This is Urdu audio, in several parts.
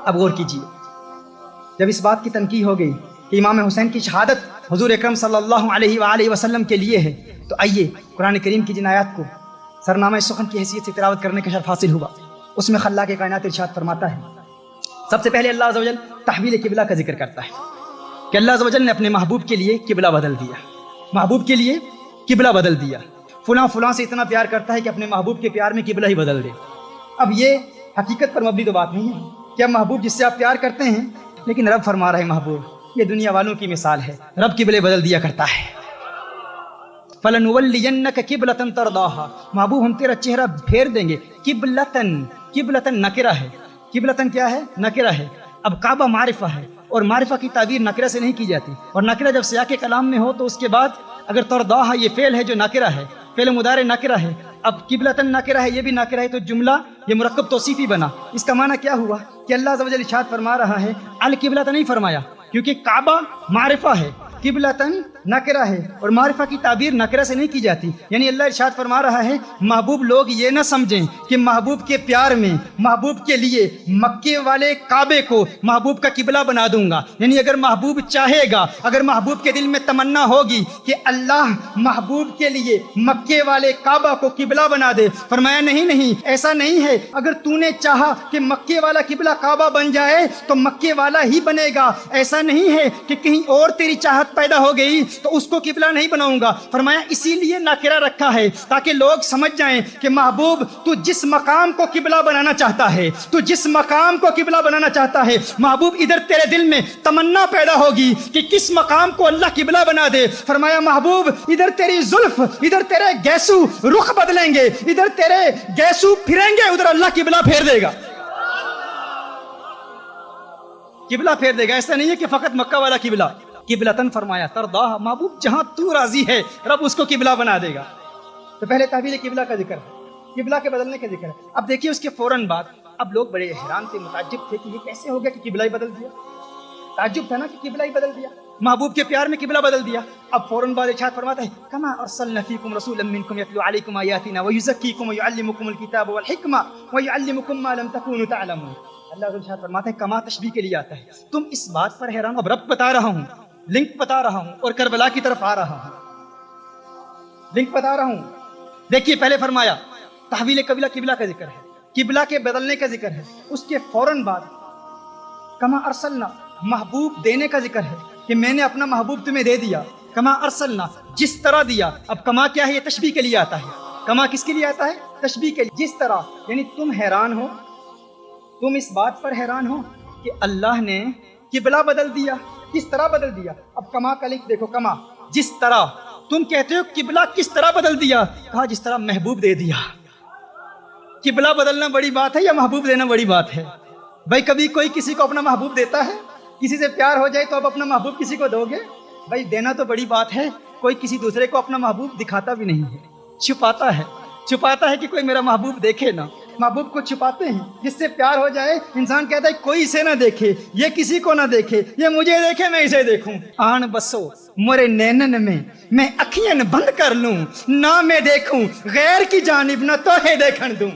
اب غور کیجیے، جب اس بات کی تنقید ہو گئی کہ امام حسین کی شہادت حضور اکرم صلی اللہ علیہ وآلہ وسلم کے لیے ہے، تو آئیے قرآن کریم کی جن آیات کو سرنامہ سخن کی حیثیت سے تلاوت کرنے کا شرف حاصل ہوا، اس میں خلاق کائنات ارشاد فرماتا ہے، سب سے پہلے اللہ عز و جل تحویل قبلہ کا ذکر کرتا ہے کہ اللہ عز و جل نے اپنے محبوب کے لیے قبلہ بدل دیا، محبوب کے لیے قبلہ بدل دیا، فلاں فلاں سے اتنا پیار کرتا ہے کہ اپنے محبوب کے پیار میں قبلہ ہی بدل دے۔ اب یہ حقیقت پر مبنی تو بات نہیں ہے کہ اب محبوب جس سے آپ پیار کرتے ہیں، لیکن رب فرما رہے محبوب یہ دنیا والوں کی مثال ہے، رب قبلے بدل دیا کرتا ہے۔ فَلَنُوَلِّيَنَّكَ قِبْلَةً تَرْضَاهَا، محبوب ہم تیرا چہرہ پھیر دیں گے۔ قبلتن نکرہ ہے، قبلتن کیا ہے؟ نکرہ ہے۔ اب کعبہ معرفہ ہے، اور معرفہ کی تعبیر نکرہ سے نہیں کی جاتی، اور نکرہ جب سیاق کلام میں ہو تو اس کے بعد اگر ترضاها یہ فعل ہے جو نکرہ ہے، فعل مضارع نکرہ ہے، اب قبلتن نکرہ ہے، یہ بھی نکرہ ہے، تو جملہ یہ مرکب توصیفی بنا۔ اس کا معنی کیا ہوا کہ اللہ عز و جل ارشاد فرما رہا ہے القبلۃ نہیں فرمایا، کیونکہ کعبہ معرفہ ہے، قبلتن نکرہ ہے، اور معرفہ کی تعبیر نکرہ سے نہیں کی جاتی، یعنی اللہ ارشاد فرما رہا ہے محبوب لوگ یہ نہ سمجھیں کہ محبوب کے پیار میں محبوب کے لیے مکے والے کعبے کو محبوب کا قبلہ بنا دوں گا، یعنی اگر محبوب چاہے گا، اگر محبوب کے دل میں تمنا ہوگی کہ اللہ محبوب کے لیے مکے والے کعبہ کو قبلہ بنا دے، فرمایا نہیں ایسا نہیں ہے، اگر تو نے چاہا کہ مکے والا قبلہ کعبہ بن جائے تو مکے والا ہی بنے گا، ایسا نہیں ہے کہ کہیں اور تیری چاہت پیدا ہو گئی تو اس کو قبلہ نہیں بناؤں گا، فرمایا اسی لیے ناکرہ رکھا ہے تاکہ لوگ سمجھ جائیں کہ محبوب تو جس مقام کو قبلہ بنانا چاہتا ہے، تو جس مقام کو قبلہ بنانا چاہتا ہے، محبوب ادھر تیرے دل میں تمنا پیدا ہوگی کہ کس مقام کو اللہ قبلہ بنا دے، فرمایا محبوب ادھر تیری زلف، ادھر تیرے گیسو رخ بدلیں گے، ادھر تیرے گیسو پھریں گے، ادھر اللہ قبلہ پھیر دے گا، قبلہ پھیر دے گا۔ ایسا نہیں ہے کہ فقط مکہ والا قبلہ، قبلتن فرمایا ترضاها، محبوب جہاں تو راضی ہے رب اس کو قبلہ بنا دے گا۔ تو پہلے تحویل قبلہ کا ذکر ہے، قبلہ کے بدلنے کا ذکر ہے۔ اب دیکھیے اس کے فوراً بعد اب لوگ بڑے حیران تھے، متعجب تھے کہ یہ کیسے ہو گیا کہ قبلہ ہی بدل دیا، تعجب تھا نا کہ قبلہ ہی بدل دیا، محبوب کے پیار میں قبلہ بدل دیا۔ اب فوراً بعد ارشاد فرماتا ہے کما ارسلنا فیکم رسولا منکم یتلو علیکم آیاتنا ویزکیکم ویعلمکم الکتاب والحکمہ ویعلمکم ما لم تکونوا تعلمون۔ اللہ ارشاد فرماتا ہے کما تشبیہ کے لیے آتا ہے، تم اس بات پر حیران ہو، اب رب بتا رہا ہوں، لنک بتا رہا ہوں اور کربلا کی طرف آ رہا ہوں، لنک بتا رہا ہوں۔ دیکھیے پہلے فرمایا تحویل قبلہ کا ذکر ہے، قبلہ کے بدلنے کا ذکر ہے، اس کے فوراً بعد کما ارسلنا محبوب دینے کا ذکر ہے کہ میں نے اپنا محبوب تمہیں دے دیا، کما ارسلنا جس طرح دیا۔ اب کما کیا ہے؟ یہ تشبیہ کے لیے آتا ہے، کما کس کے لیے آتا ہے؟ تشبیہ کے لیے، جس طرح، یعنی تم حیران ہو، تم اس بات پر حیران ہو کہ اللہ نے قبلہ بدل دیا، کس طرح بدل دیا۔ اب کما کا لنک دیکھو، کما جس طرح، تم کہتے ہو قبلہ کس طرح بدل دیا، کہا جس طرح محبوب دے دیا۔ قبلہ بدلنا بڑی بات ہے یا محبوب دینا بڑی بات ہے؟ بھائی کبھی کوئی کسی کو اپنا محبوب دیتا ہے؟ کسی سے پیار ہو جائے تو اب اپنا محبوب کسی کو دو گے؟ بھائی دینا تو بڑی بات ہے، کوئی کسی دوسرے کو اپنا محبوب دکھاتا بھی نہیں ہے، چھپاتا ہے کہ کوئی میرا محبوب دیکھے نا، محبوب کو چھپاتے ہیں۔ جس سے پیار ہو جائے انسان کہتا ہے کوئی اسے نہ دیکھے، یہ کسی کو نہ دیکھے، یہ مجھے دیکھے میں اسے دیکھوں۔ آن بسو مورے نینن میں اکھیاں بند کر لوں، نہ میں دیکھوں غیر کی جانب، نہ توہے دیکھن دوں۔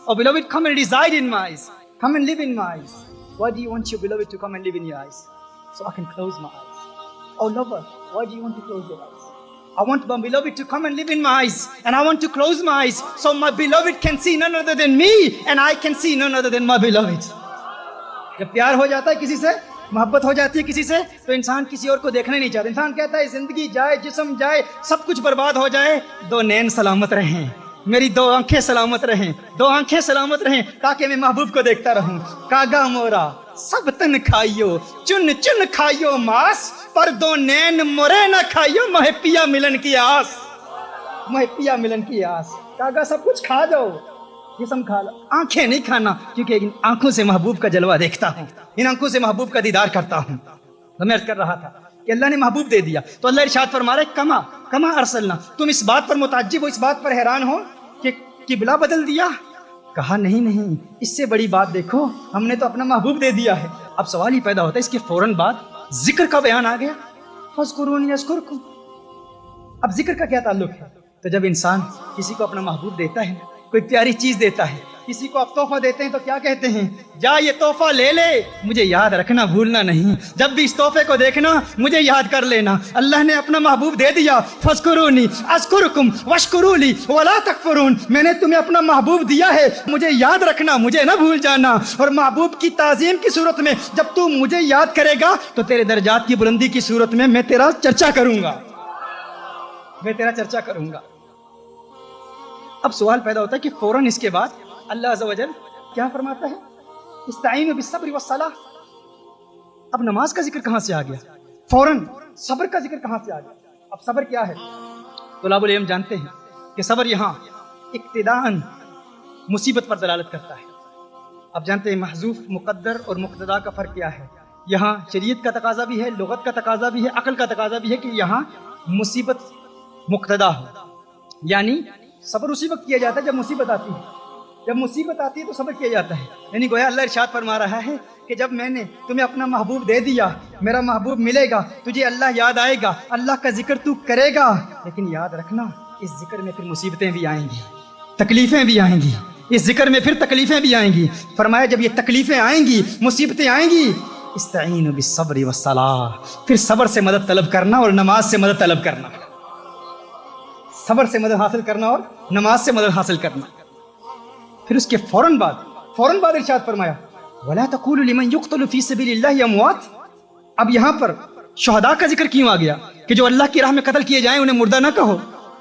Oh beloved, come and reside in my eyes, come and live in my eyes. Why do you want your beloved to come and live in your eyes? So I can close my eyes. Oh lover, why do you want to close your eyes? I want my beloved to come and live in my eyes, and I want to close my eyes so my beloved can see none other than me and I can see none other than my beloved. جب پیار ہو جاتا ہے کسی سے، محبت ہو جاتی ہے کسی سے، تو انسان کسی اور کو دیکھنا نہیں چاہتا، انسان کہتا ہے زندگی جائے، جسم جائے، سب کچھ برباد ہو جائے، دو نین سلامت رہیں، میری دو آنکھیں سلامت رہیں، دو آنکھیں سلامت رہیں، تاکہ میں محبوب کو دیکھتا رہوں۔ کاگا مورا سب تن کھائیو، چن چن کھائیو ماس، پر دو نین مورے نہ کھائیو، مہے پیا ملن کی آس، مہے پیا ملن کی آس۔ کاگا سب کچھ کھا جاؤ، جسم کھا لو، آنکھیں نہیں کھانا، کیونکہ ان آنکھوں سے محبوب کا جلوہ دیکھتا ہوں، ان آنکھوں سے محبوب کا دیدار کرتا ہوں۔ تو میں عرض کر رہا تھا کہ اللہ نے محبوب دے دیا، تو اللہ ارشاد فرما رہے کما ارسلنا، تم اس بات پر متعجب ہو، اس بات پر حیران ہو کہ قبلہ بدل دیا؟ کہا نہیں، اس سے بڑی بات دیکھو، ہم نے تو اپنا محبوب دے دیا ہے۔ اب سوال ہی پیدا ہوتا ہے، اس کے فوراً بعد ذکر کا بیان آ گیا، فاذکرونی اذکرکم۔ اب ذکر کا کیا تعلق ہے؟ تو جب انسان کسی کو اپنا محبوب دیتا ہے، کوئی پیاری چیز دیتا ہے، کسی کو آپ تحفہ دیتے ہیں تو کیا کہتے ہیں؟ جا یہ تحفہ لے لے، مجھے یاد رکھنا، بھولنا نہیں، جب بھی اس تحفے کو دیکھنا مجھے یاد کر لینا۔ اللہ نے اپنا محبوب دے دیا، فاذکرونی اذکرکم واشکروا لی ولا تکفرون، میں نے تمہیں اپنا محبوب دیا ہے، مجھے یاد رکھنا، مجھے نہ بھول جانا۔ اور محبوب کی تعظیم کی صورت میں جب تو مجھے یاد کرے گا تو تیرے درجات کی بلندی کی صورت میں تیرا چرچا کروں گا، میں تیرا چرچا کروں گا۔ اب سوال پیدا ہوتا ہے کہ فوراً اس کے بعد اللہ عز و جل کیا فرماتا ہے؟ استعینوا بالصبر والصلاۃ۔ اب نماز کا ذکر کہاں سے آ گیا؟ فوراً صبر کا ذکر کہاں سے آ گیا؟ اب صبر کیا ہے؟ طلاب العلم جانتے ہیں کہ صبر یہاں ابتداءً مصیبت پر دلالت کرتا ہے۔ اب جانتے ہیں محذوف مقدر اور مقتدا کا فرق کیا ہے؟ یہاں شریعت کا تقاضا بھی ہے، لغت کا تقاضا بھی ہے، عقل کا تقاضا بھی ہے کہ یہاں مصیبت مقتدا ہو، یعنی صبر اسی وقت کیا جاتا ہے جب مصیبت آتی ہے، جب مصیبت آتی ہے تو صبر کیا جاتا ہے۔ یعنی گویا اللہ ارشاد فرما رہا ہے کہ جب میں نے تمہیں اپنا محبوب دے دیا، میرا محبوب ملے گا، تجھے اللہ یاد آئے گا، اللہ کا ذکر تو کرے گا، لیکن یاد رکھنا اس ذکر میں پھر مصیبتیں بھی آئیں گی، تکلیفیں بھی آئیں گی، اس ذکر میں پھر تکلیفیں بھی آئیں گی۔ فرمایا جب یہ تکلیفیں آئیں گی، مصیبتیں آئیں گی، استعینوا بالصبر والصلاۃ، پھر صبر سے مدد طلب کرنا اور نماز سے مدد طلب کرنا، صبر سے مدد حاصل کرنا اور نماز سے مدد حاصل کرنا۔ پھر اس کے فوراً بعد ارشاد فرمایا وَلَا تَقُولُوا لِمَنْ يُقْتَلُ فِي سَبِيلِ اللَّهِ أَمْوَاتٌ۔ اب یہاں پر شہداء کا ذکر کیوں آ گیا کہ جو اللہ کی راہ میں قتل کیے جائیں انہیں مردہ نہ کہو؟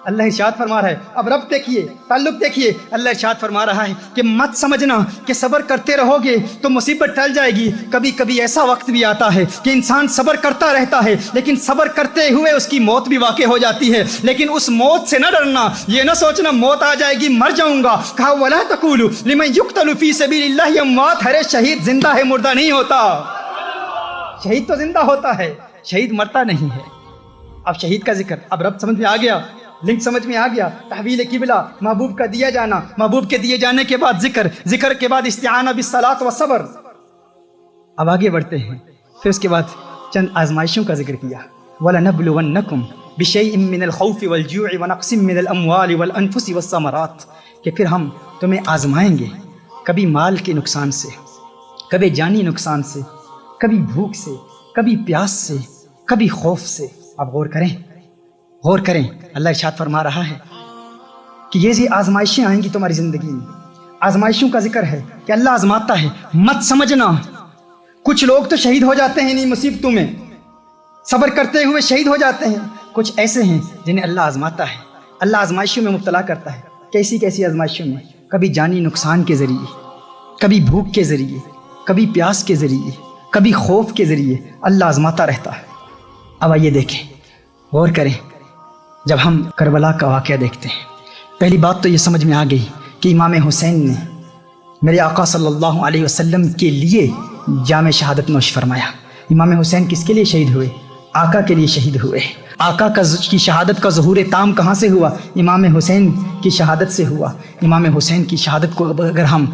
اللہ ارشاد فرما رہا ہے، اب رب دیکھیے، تعلق دیکھیے، اللہ ارشاد فرما رہا ہے کہ مت سمجھنا کہ صبر کرتے رہو گے تو مصیبت ٹل جائے گی۔ کبھی کبھی ایسا وقت بھی آتا ہے کہ انسان صبر کرتا رہتا ہے، لیکن صبر کرتے ہوئے اس کی موت بھی واقع ہو جاتی ہے، لیکن اس موت سے نہ ڈرنا، یہ نہ سوچنا موت آ جائے گی مر جاؤں گا۔ کہا وَلَا تَقُولُوا لِمَنْ يُقْتَلُ فِي سَبِيلِ اللَّهِ أَمْوَاتٌ، ارے شہید زندہ ہے، مردہ نہیں ہوتا، شہید تو زندہ ہوتا ہے، شہید مرتا نہیں ہے۔ اب شہید کا ذکر، اب رب سمجھ میں آ گیا، لنک سمجھ میں آ گیا، تحویل قبلہ، محبوب کا دیا جانا، محبوب کے دیے جانے کے بعد ذکر کے بعد استعانہ بالصلاۃ والصبر۔ اب آگے بڑھتے ہیں، پھر اس کے بعد چند آزمائشوں کا ذکر کیا، وَلَنَبْلُوَنَّكُمْ بِشَيْءٍ مِّنَ الْخَوْفِ وَالْجُوعِ وَنَقْصٍ مِّنَ الْأَمْوَالِ وَالْأَنفُسِ وَالثَّمَرَاتِ، کہ پھر ہم تمہیں آزمائیں گے، کبھی مال کے نقصان سے، کبھی جانی نقصان سے، کبھی بھوک سے، کبھی پیاس سے، کبھی خوف سے۔ اب غور کریں، اللہ ارشاد فرما رہا ہے کہ یہ آزمائشیں آئیں گی تمہاری زندگی میں۔ آزمائشوں کا ذکر ہے کہ اللہ آزماتا ہے، مت سمجھنا کچھ لوگ تو شہید ہو جاتے ہیں انہیں مصیبتوں میں، صبر کرتے ہوئے شہید ہو جاتے ہیں، کچھ ایسے ہیں جنہیں اللہ آزماتا ہے، اللہ آزمائشوں میں مبتلا کرتا ہے۔ کیسی آزمائشوں میں؟ کبھی جانی نقصان کے ذریعے، کبھی بھوک کے ذریعے، کبھی پیاس کے ذریعے، کبھی خوف کے ذریعے اللہ آزماتا رہتا ہے۔ اب آئیے دیکھیں، غور کریں، جب ہم کربلا کا واقعہ دیکھتے ہیں، پہلی بات تو یہ سمجھ میں آ گئی کہ امام حسین نے میرے آقا صلی اللہ علیہ وسلم کے لیے جام شہادت نوش فرمایا۔ امام حسین کس کے لیے شہید ہوئے؟ آقا کے لیے شہید ہوئے۔ آقا کی شہادت کا ظہور تام کہاں سے ہوا؟ امام حسین کی شہادت سے ہوا۔ امام حسین کی شہادت کو اگر ہم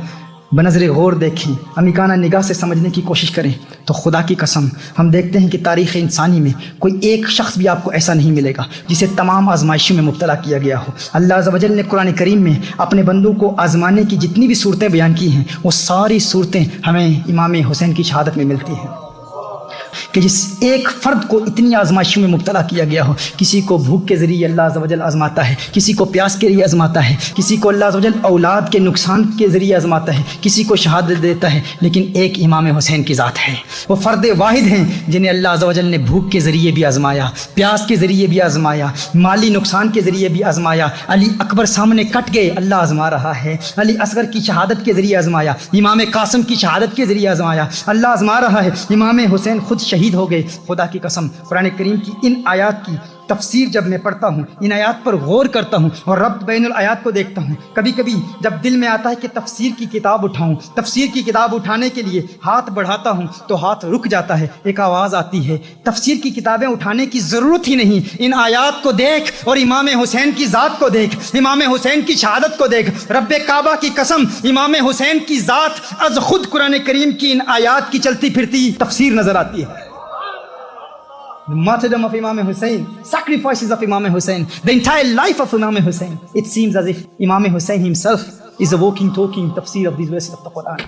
بنظر غور دیکھیں، عمیقانہ نگاہ سے سمجھنے کی کوشش کریں تو خدا کی قسم ہم دیکھتے ہیں کہ تاریخ انسانی میں کوئی ایک شخص بھی آپ کو ایسا نہیں ملے گا جسے تمام آزمائشوں میں مبتلا کیا گیا ہو۔ اللہ عز و جل نے قرآن کریم میں اپنے بندوں کو آزمانے کی جتنی بھی صورتیں بیان کی ہیں، وہ ساری صورتیں ہمیں امام حسین کی شہادت میں ملتی ہیں کہ جس ایک فرد کو اتنی آزمائشوں میں مبتلا کیا گیا ہو۔ کسی کو بھوک کے ذریعے اللہ عز و جل آزماتا ہے، کسی کو پیاس کے ذریعے آزماتا ہے، کسی کو اللہ عز و جل اولاد کے نقصان کے ذریعے آزماتا ہے، کسی کو شہادت دیتا ہے، لیکن ایک امام حسین کی ذات ہے، وہ فرد واحد ہیں جنہیں اللہ عز و جل نے بھوک کے ذریعے بھی آزمایا، پیاس کے ذریعے بھی آزمایا، مالی نقصان کے ذریعے بھی آزمایا۔ علی اکبر سامنے کٹ گئے، اللہ آزما رہا ہے۔ علی اصغر کی شہادت کے ذریعے آزمایا، امام قاسم کی شہادت کے ذریعے آزمایا، اللہ آزما رہا ہے۔ امام حسین خود شہید ہو گئے۔ خدا کی قسم قرآن کریم کی ان آیات کی تفسیر جب میں پڑھتا ہوں، ان آیات پر غور کرتا ہوں اور ربط بین الآیات کو دیکھتا ہوں، کبھی کبھی جب دل میں آتا ہے کہ تفسیر کی کتاب اٹھاؤں، تفسیر کی کتاب اٹھانے کے لیے ہاتھ بڑھاتا ہوں تو ہاتھ رک جاتا ہے، ایک آواز آتی ہے، تفسیر کی کتابیں اٹھانے کی ضرورت ہی نہیں، ان آیات کو دیکھ اور امام حسین کی ذات کو دیکھ، امام حسین کی شہادت کو دیکھ۔ رب کعبہ کی قسم امام حسین کی ذات از خود قرآن کریم کی ان آیات کی چلتی پھرتی تفسیر نظر آتی ہے۔ The martyrdom of Imam Hussein, sacrifices of Imam Hussein, the entire life of Imam Hussein. It seems as if Imam Hussein himself is a walking, talking tafsir of these verses of the Quran.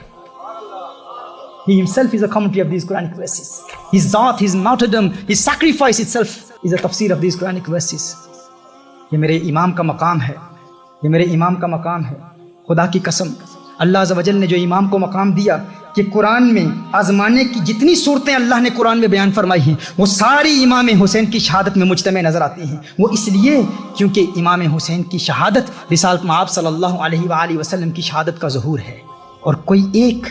He himself is a commentary of these Quranic verses. His zat, his martyrdom, his sacrifice itself is a tafsir of these Quranic verses. یہ میرے امام کا مقام ہے، یہ میرے امام کا مقام ہے. خدا کی قسم اللہ عز و جل نے جو امام کو مقام دیا کہ قرآن میں آزمانے کی جتنی صورتیں اللہ نے قرآن میں بیان فرمائی ہیں وہ ساری امام حسین کی شہادت میں مجتمع نظر آتی ہیں. وہ اس لیے کیونکہ امام حسین کی شہادت رسالت مآب صلی اللہ علیہ وآلہ وسلم کی شہادت کا ظہور ہے. اور کوئی ایک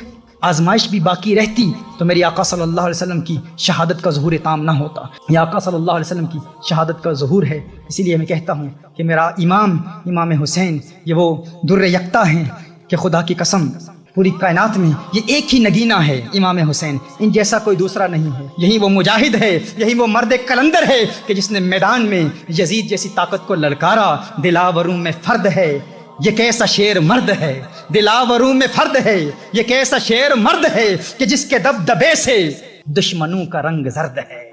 آزمائش بھی باقی رہتی تو میری آقا صلی اللہ علیہ وسلم کی شہادت کا ظہور تام نہ ہوتا. یہ آقا صلی اللہ علیہ وسلم کی شہادت کا ظہور ہے. اسی لیے میں کہتا ہوں کہ میرا امام حسین یہ وہ در یکتا ہیں کہ خدا کی قسم پوری کائنات میں یہ ایک ہی نگینہ ہے امام حسین، ان جیسا کوئی دوسرا نہیں ہے. یہی وہ مجاہد ہے، یہی وہ مرد کلندر ہے کہ جس نے میدان میں یزید جیسی طاقت کو للکارا. دلاوروں میں فرد ہے یہ کیسا شیر مرد ہے، دلاوروں میں فرد ہے یہ کیسا شیر مرد ہے کہ جس کے دبدبے سے دشمنوں کا رنگ زرد ہے.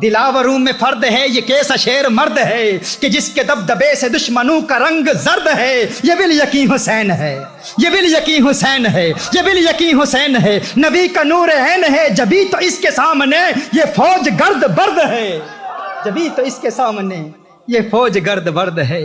دلاوروں میں فرد ہے یہ کیسا شیر مرد ہے کہ جس کے دبدبے سے دشمنوں کا رنگ زرد ہے. یہ بالیقین حسین ہے، یہ بالیقین حسین ہے، یہ بالیقین حسین ہے. نبی کا نور عین ہے جبھی تو اس کے سامنے یہ فوج گرد برد ہے، جبھی تو اس کے سامنے یہ فوج گرد برد ہے.